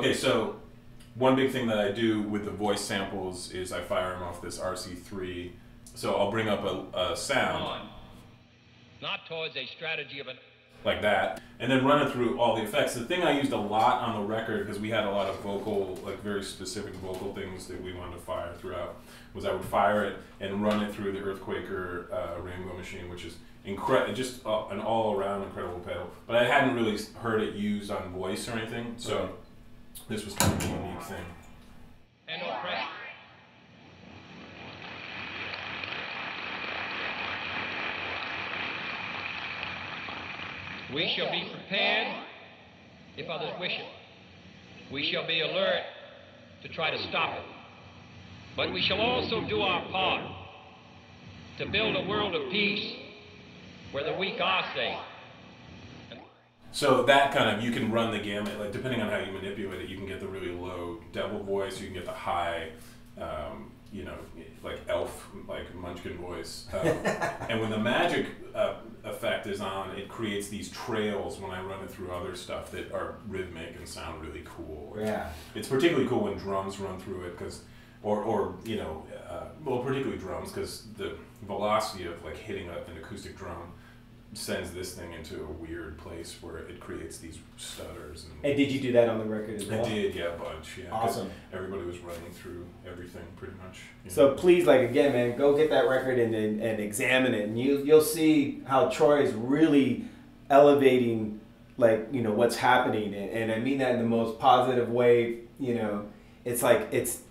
Okay, so one big thing that I do with the voice samples is I fire them off this RC3. So I'll bring up a sound. Not towards a strategy of an... Like that, and then run it through all the effects. The thing I used a lot on the record, because we had a lot of vocal, like very specific vocal things that we wanted to fire throughout, was I would fire it and run it through the Earthquaker Rainbow Machine, which is just an all-around incredible pedal. But I hadn't really heard it used on voice or anything, so this was kind of a unique thing. And no pressure. We shall be prepared if others wish it. We shall be alert to try to stop it. But we shall also do our part to build a world of peace where the weak are safe. So that kind of, you can run the gamut, like depending on how you manipulate it, you can get the really low devil voice, you can get the high, you know, like elf, like munchkin voice. And when the magic effect is on, it creates these trails when I run it through other stuff that are rhythmic and sound really cool. Yeah. It's particularly cool when drums run through it, because, or you know, well, particularly drums, because the velocity of like hitting an acoustic drum sends this thing into a weird place where it creates these stutters. And did you do that on the record as well? I did, yeah, a bunch. Yeah, awesome. Everybody was running through everything pretty much. So please, like again, man, go get that record and examine it, and you'll see how Troy is really elevating, like, you know, what's happening, and I mean that in the most positive way. You know, it's like it's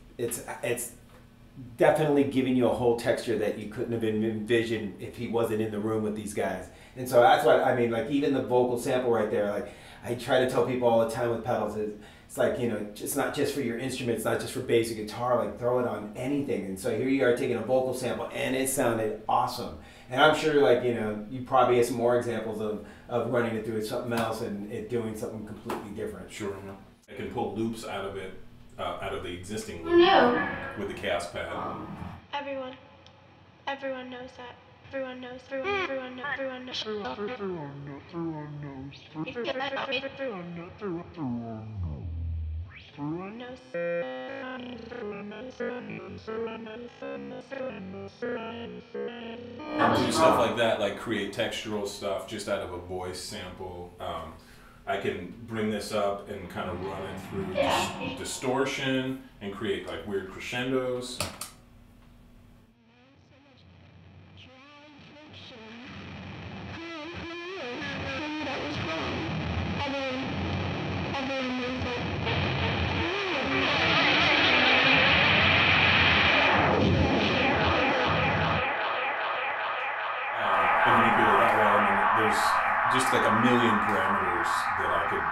definitely giving you a whole texture that you couldn't have envisioned if he wasn't in the room with these guys. And so that's what I mean, like even the vocal sample right there, like I try to tell people all the time with pedals, it's like, you know, it's not just for your instrument, it's not just for bass or guitar, like throw it on anything. And so here you are taking a vocal sample and it sounded awesome. And I'm sure, like, you know, you probably have some more examples of running it through something else and it doing something completely different. Sure, yeah. I can pull loops out of it, out of the existing loop with the Chaos Pad. Everyone knows that. Everyone knows. Everyone knows. And do stuff like that, like create textural stuff just out of a voice sample. I can bring this up and kind of run it through distortion and create like weird crescendos. There's just like a million parameters that I could.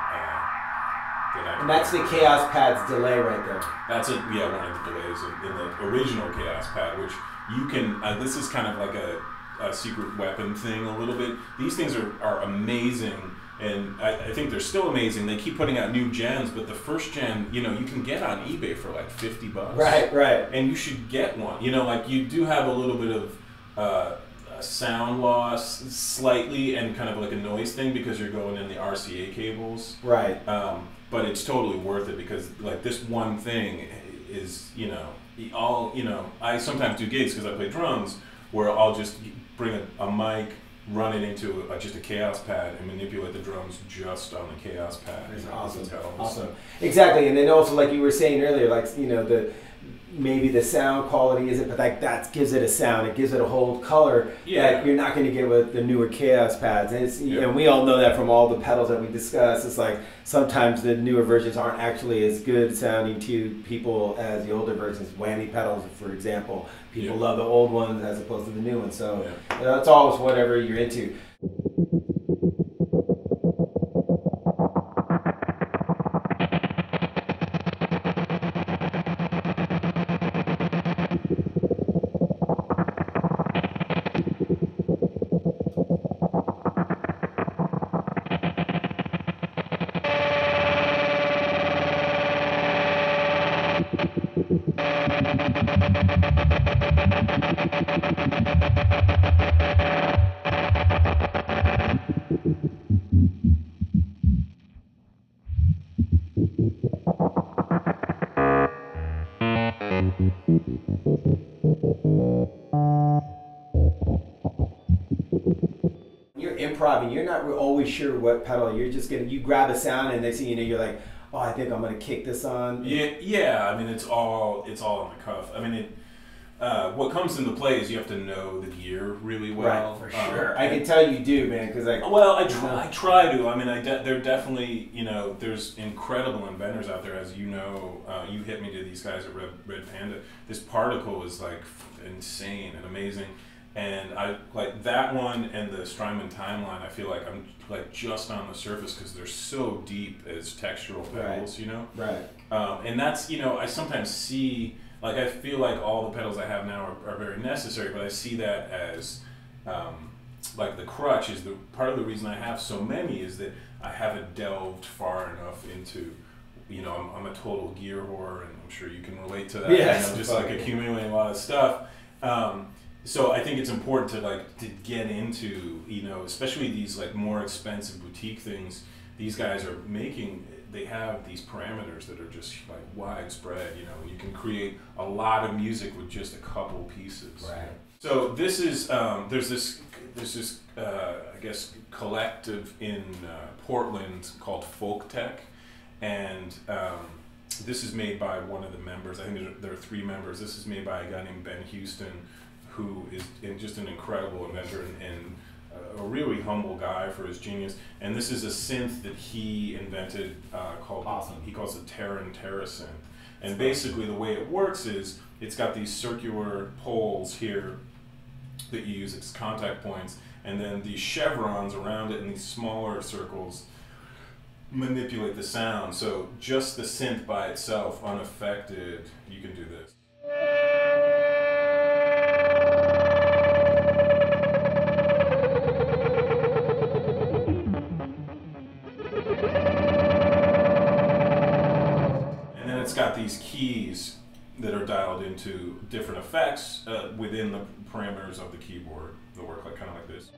And that's the Chaos Pad's delay right there. That's it. Yeah, one of the delays in the original Chaos Pad, which you can. This is kind of like a secret weapon thing a little bit. These things are amazing, and I think they're still amazing. They keep putting out new gens, but the first gen, you know, you can get on eBay for like $50. Right. And you should get one. You know, like you do have a little bit of sound loss slightly and kind of like a noise thing because you're going in the RCA cables. Right. But it's totally worth it because like this one thing is, you know, all, you know, I sometimes do gigs because I play drums where I'll just bring a mic, run it into just a Chaos Pad and manipulate the drums just on the Chaos Pad. That's you know, awesome. tells. Awesome. Exactly. And then also, like you were saying earlier, like, you know, maybe the sound quality isn't, but like that gives it a sound. It gives it a whole color that you're not going to get with the newer Chaos Pads. And it's, and we all know that from all the pedals that we discuss. It's like sometimes the newer versions aren't actually as good sounding to people as the older versions. Whammy pedals, for example, people love the old ones as opposed to the new ones. So it's always whatever you're into. improv and you're not always sure what pedal you're just gonna, you grab a sound and next thing you know you're like, oh, I think I'm gonna kick this on. Yeah. I mean, it's all on the cuff. I mean, what comes into play is you have to know the gear really well. Right, for sure. I can tell you do, man, because I try to. I mean, there definitely, there's incredible inventors out there, as you know. You hit me to these guys at Red Panda. This particle is like insane and amazing, and I like that one and the Strymon Timeline. I feel like I'm like just on the surface because they're so deep as textural pedals, Right. And that's I sometimes see. Like, I feel like all the pedals I have now are very necessary, but I see that as, like, the crutch is part of the reason I have so many is that I haven't delved far enough into, I'm a total gear whore, and I'm sure you can relate to that. Yes. Just like accumulating a lot of stuff. So I think it's important to get into, especially these like more expensive boutique things. These guys are they have these parameters that are just like widespread. You can create a lot of music with just a couple pieces. Right. So this is there's this I guess collective in Portland called Folk Tech, and this is made by one of the members. I think there are 3 members. This is made by a guy named Ben Houston, who is just an incredible inventor and a really humble guy for his genius. And this is a synth that he invented called, he calls it Terran Synth. And basically the way it works is it's got these circular poles here that you use as contact points, and then these chevrons around it in these smaller circles manipulate the sound. So just the synth by itself, unaffected, you can do this. It's got these keys that are dialed into different effects within the parameters of the keyboard that work kind of like this.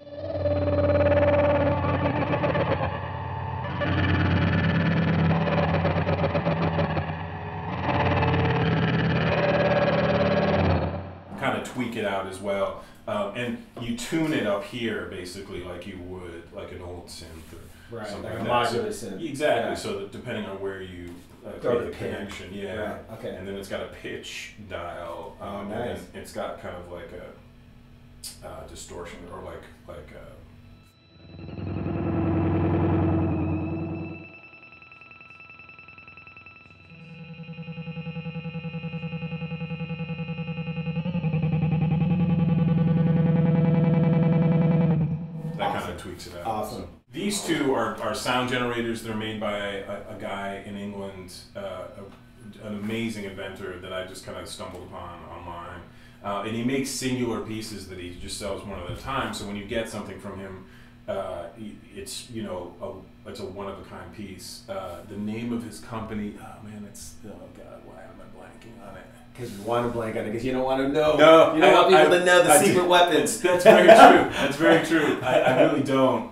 Kind of tweak it out as well, and you tune it up here basically like you would like an old synth or something like a modular synth. Exactly. Yeah. So that depending on where you throw the connection, Right. Okay. And then it's got a pitch dial, nice. And then it's got kind of like a distortion or like that kind of tweaks it out. Awesome. These 2 are sound generators. They're made by a guy in England, an amazing inventor that I just kind of stumbled upon online. And he makes singular pieces that he just sells one at a time. So when you get something from him, it's it's a one-of-a-kind piece. The name of his company, oh God, why am I blanking on it? Because you want to blank on it, because you don't want to know. No, you don't want people to know the secret weapons. That's very true. That's very true. I really don't.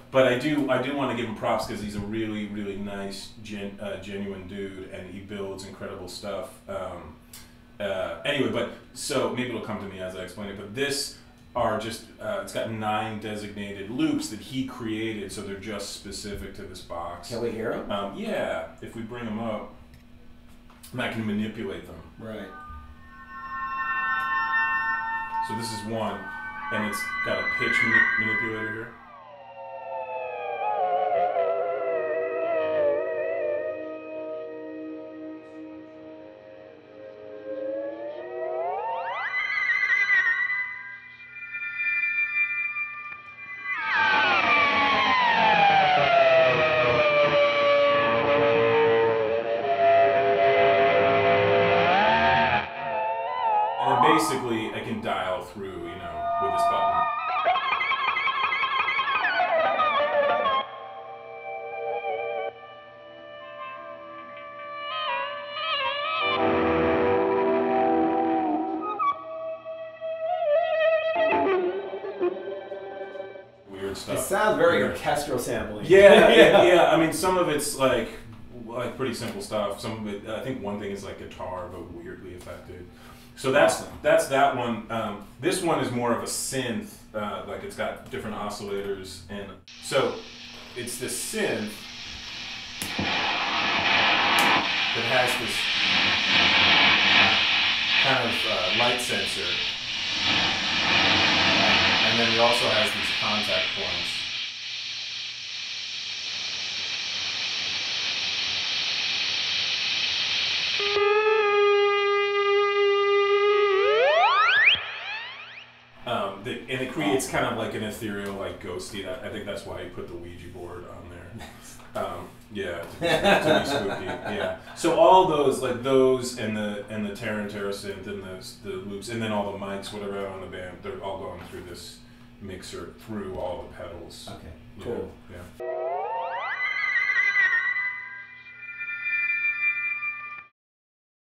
But I do want to give him props because he's a really, really nice, genuine dude, and he builds incredible stuff. Anyway, but so maybe it'll come to me as I explain it. But this are just it's got 9 designated loops that he created, so they're just specific to this box. Can we hear them? Yeah, if we bring them up, and I can manipulate them. Right. So this is one, and it's got a pitch manipulator here. Basically, I can dial through, with this button. Weird stuff. It sounds very orchestral sampling. Yeah. I mean, some of it's like pretty simple stuff. Some of it, I think one thing is like guitar, but weirdly affected. So that's that one. This one is more of a synth, like it's got different oscillators, and so it's this synth that has this kind of light sensor, and then it also has these contact points. And it creates kind of like an ethereal, like ghosty. I think that's why he put the Ouija board on there. Yeah, to be spooky. Yeah. So all those, like those, and the Tarantara synth, and the loops, and then all the mics, whatever on the band, they're all going through this mixer through all the pedals.